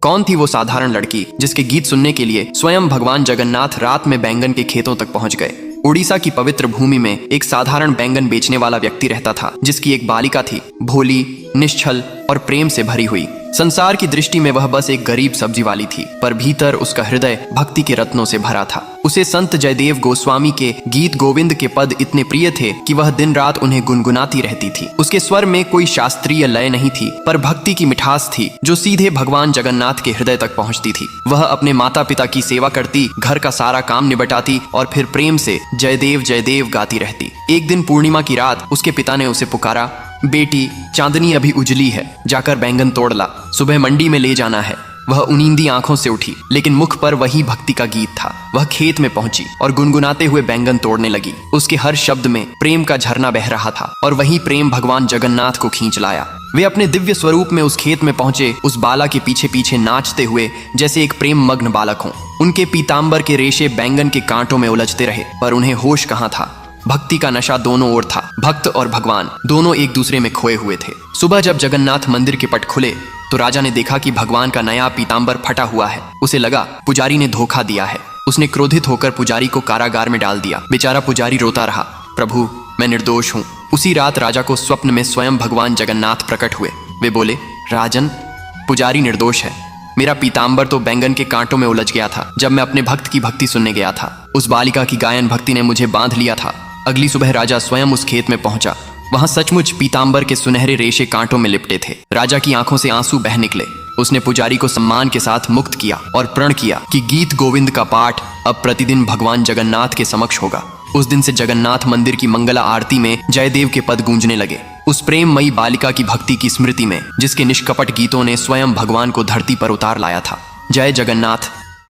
कौन थी वो साधारण लड़की जिसके गीत सुनने के लिए स्वयं भगवान जगन्नाथ रात में बैंगन के खेतों तक पहुंच गए। उड़ीसा की पवित्र भूमि में एक साधारण बैंगन बेचने वाला व्यक्ति रहता था, जिसकी एक बालिका थी, भोली, निश्छल और प्रेम से भरी हुई। संसार की दृष्टि में वह बस एक गरीब सब्जी वाली थी, पर भीतर उसका हृदय भक्ति के रत्नों से भरा था। उसे संत जयदेव गोस्वामी के गीत गोविंद के पद इतने प्रिय थे कि वह दिन रात उन्हें गुनगुनाती रहती थी। उसके स्वर में कोई शास्त्रीय लय नहीं थी, पर भक्ति की मिठास थी जो सीधे भगवान जगन्नाथ के हृदय तक पहुंचती थी। वह अपने माता पिता की सेवा करती, घर का सारा काम निबटाती और फिर प्रेम से जयदेव जयदेव गाती रहती। एक दिन पूर्णिमा की रात उसके पिता ने उसे पुकारा, बेटी, चांदनी अभी उजली है, जाकर बैंगन तोड़ ला, सुबह मंडी में ले जाना है। वह उनींदी आंखों से उठी, लेकिन मुख पर वही भक्ति का गीत था। वह खेत में पहुंची और गुनगुनाते हुए बैंगन तोड़ने लगी। उसके हर शब्द में प्रेम का झरना बह रहा था और वही प्रेम भगवान जगन्नाथ को खींच लाया। वे अपने दिव्य स्वरूप में उस खेत में पहुंचे, उस बाला के पीछे पीछे नाचते हुए जैसे एक प्रेम मग्न बालक हो। उनके पीताम्बर के रेशे बैंगन के कांटों में उलझते रहे, पर उन्हें होश कहाँ था। भक्ति का नशा दोनों ओर था। भक्त और भगवान दोनों एक दूसरे में खोए हुए थे। सुबह जब जगन्नाथ मंदिर के पट खुले तो राजा ने देखा कि भगवान का नया पीताम्बर फटा हुआ है। उसे लगा पुजारी ने धोखा दिया है। उसने क्रोधित होकर पुजारी को कारागार में डाल दिया। बेचारा पुजारी रोता रहा, प्रभु, मैं निर्दोष हूँ। उसी रात राजा को स्वप्न में स्वयं भगवान जगन्नाथ प्रकट हुए। वे बोले, राजन, पुजारी निर्दोष है। मेरा पीताम्बर तो बैंगन के कांटों में उलझ गया था जब मैं अपने भक्त की भक्ति सुनने गया था। उस बालिका की गायन भक्ति ने मुझे बांध लिया था। अगली सुबह राजा स्वयं उस खेत में पहुंचा। वहां सचमुच पीताम्बर के सुनहरे रेशे कांटों में लिपटे थे। राजा की आंखों से आंसू बह निकले। उसने पुजारी को सम्मान के साथ मुक्त किया और प्रण किया कि गीत गोविंद का पाठ अब प्रतिदिन भगवान जगन्नाथ के समक्ष होगा। उस दिन से जगन्नाथ मंदिर की मंगला आरती में जयदेव के पद गूंजने लगे, उस प्रेममयी बालिका की भक्ति की स्मृति में, जिसके निष्कपट गीतों ने स्वयं भगवान को धरती पर उतार लाया था। जय जगन्नाथ।